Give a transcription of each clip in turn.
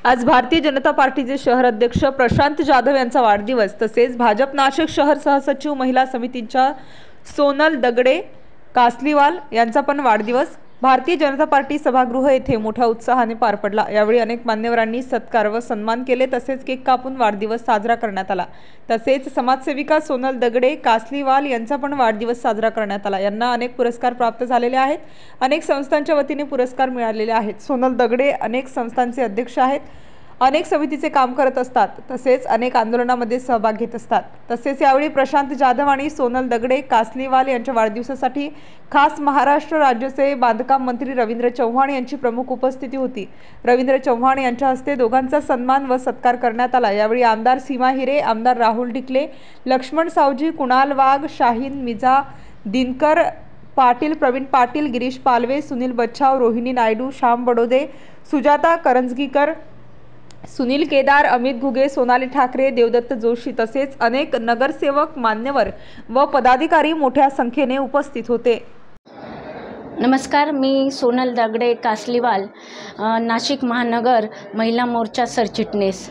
आज भारतीय जनता पार्टीचे शहर अध्यक्ष प्रशांत जाधव यांचा वाढदिवस तसेच भाजप नाशिक शहर सहसचिव महिला समितीच्या सोनल दगडे कासलीवाल यांचा पण वाढदिवस भारतीय जनता पार्टी सभागृह येथे मोठ्या उत्साहाने पार पडला। यावेळी अनेक मान्यवरांनी सत्कार व सन्मान केले तसेच केक कापून वाढदिवस साजरा करण्यात आला। तसेच समाजसेविका सोनल दगडे कासलीवाल यांचा पण वाढदिवस साजरा करण्यात आला। यांना अनेक पुरस्कार प्राप्त झालेले आहेत। अनेक संस्थांच्या वतीने पुरस्कार मिळालेले आहेत। सोनल दगडे अनेक संस्थांचे अध्यक्ष आहेत, अनेक समितीचे काम करत असतात तसेच अनेक आंदोलनामध्ये सहभाग घेत असतात। तसेच यावेळी प्रशांत जाधव आणि सोनल दगडे कासलीवाल यांच्या वाढदिवसासाठी खास महाराष्ट्र राज्याचे बांधकाम मंत्री रवींद्र चव्हाण यांची प्रमुख उपस्थिती होती। रवींद्र चव्हाण यांच्या हस्ते दोघांचा सन्मान व सत्कार करण्यात आला। यावेळी आमदार सीमा हिरे, आमदार राहुल ढिकले, लक्ष्मण सावजी, कुणाल वाघ, शाहीन मिर्झा, दिनकर पाटील, प्रवीण पाटील, गिरीश पालवे, सुनील बच्छाव, रोहिणी नायडू, श्याम बडोदे, सुजाता करंजगीकर, सुनील केदार, अमित घुगे, सोनाली ठाकरे, देवदत्त जोशी तसेच अनेक नगरसेवक, मान्यवर व पदाधिकारी मोठ्या संख्येने उपस्थित होते। नमस्कार, मी सोनल दगडे कासलीवाल, नाशिक महानगर महिला मोर्चा सरचिटणीस।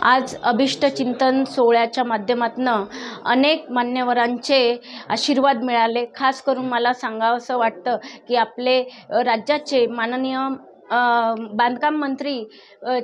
आज अभिष्ट चिंतन सोहळ्याच्या माध्यमातून अनेक मान्यवरांचे आशीर्वाद मिळाले। खास करून मला सांगावंसं वाटतं की आपले राज्याचे माननीय बांधकाम मंत्री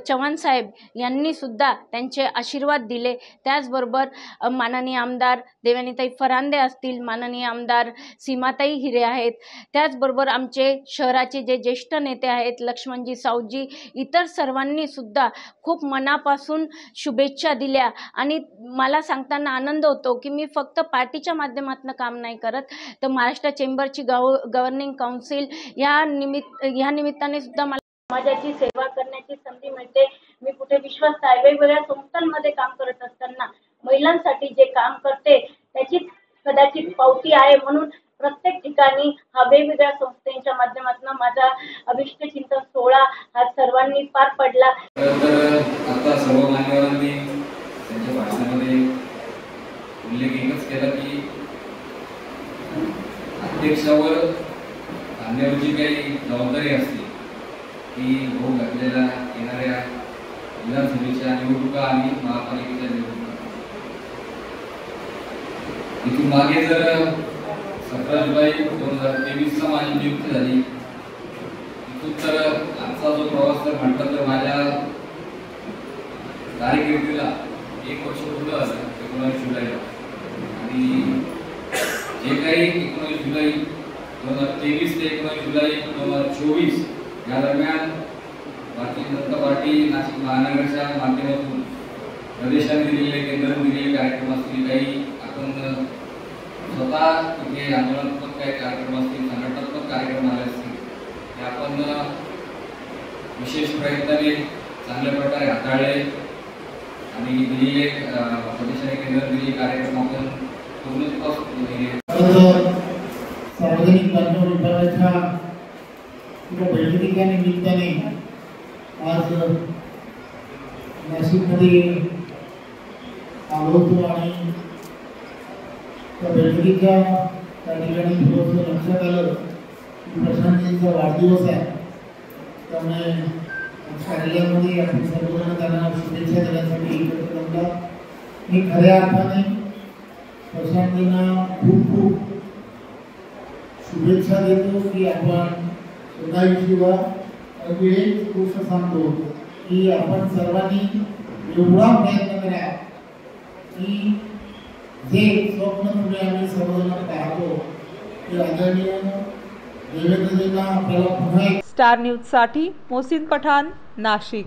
चव्हाण साहेब यांनी सुद्धा त्यांचे आशीर्वाद दिले। त्याचबरोबर माननीय आमदार देवयानीताई फरांदे असतील, माननीय आमदार सीमाताई हिरे आहेत, त्याचबरोबर आमचे शहराचे जे ज्येष्ठ नेते आहेत लक्ष्मणजी सावजी, इतर सर्वांनी सुद्धा खूप मनापासून शुभेच्छा दिल्या। आणि मला सांगताना आनंद होतो की मी फक्त पार्टीच्या माध्यमातून काम नाही करत, तर महाराष्ट्र चेंबरची गव्हर्निंग काउन्सिल या निमित्ताने सुद्धा समाजाची सेवा करण्याची संधी मिळते। मी कुठे विश्वास आहे, वेगवेगळ्या संस्थांमध्ये काम करत असताना महिलांसाठी जे काम करते त्याची कदाचित पावती आहे, म्हणून प्रत्येक ठिकाणी हा वेगवेगळ्या संस्थांच्या माध्यमातून माझा अभिष्ट चिंतन सोहळा हा सर्वांनी पार पडला। आता सर्व मान्यवरांनी त्यांच्या भाषणामध्ये उल्लेख एकच केला की अध्यक्षावर अन्याची जी काही जबाबदारी असते ती भाऊ घातलेल्या येणाऱ्या विधानसभेच्या निवडणुका आणि महापालिकेच्या निवडणुका, इथून मागे जर 17 जुलै 2023 माझी नियुक्ती झाली, इथून तर आजचा जो प्रवास जर म्हटला तर माझ्या कारकिर्दीला 1 वर्ष पूर्ण झालं 19 जुलैला। आणि जे काही 19 जुलै 2023 ते 19 जुलै 2024 या दरम्यान भारतीय जनता पार्टी नाशिक महानगरच्या माध्यमातून प्रदेशाने दिलेले, केंद्राने दिलेले कार्यक्रम असतील, काही आपण स्वतः तिथे आंदोलनात्मक काही कार्यक्रम असतील, संघटनात्मक कार्यक्रम आले असतील, ते आपण विशेष प्रयत्नाने चांगल्या प्रकारे हाताळले आणि दिलेले प्रदेशाने केंद्राने दिलेले कार्यक्रम आपण सार्वजनिक बांधकाम विभागाच्या बैठकीच्या निमित्ताने आज नाशिकमध्ये आलो होतो आणि त्या बैठकीच्या त्या ठिकाणी थोडंसं लक्षात आलं की प्रशांतजींचा वाढदिवस आहे, त्यामुळे कार्यालयामध्ये आपण सर्वजण त्यांना शुभेच्छा देण्यासाठी एकत्र जमला। मी खऱ्या अर्थाने प्रशांतजींना खूप खूप शुभेच्छा देतो की आपण सदाशिवा एक गोष्ट सांगतो की आपण सर्वांनी एवढा प्रयत्न करा की जे स्वप्न तुम्ही आम्ही सर्वजण पाहतो ते आदरणीय देवेंद्रजींना आपल्याला पुन्हा। स्टार न्यूज साठी मोहसिन पठाण, नाशिक।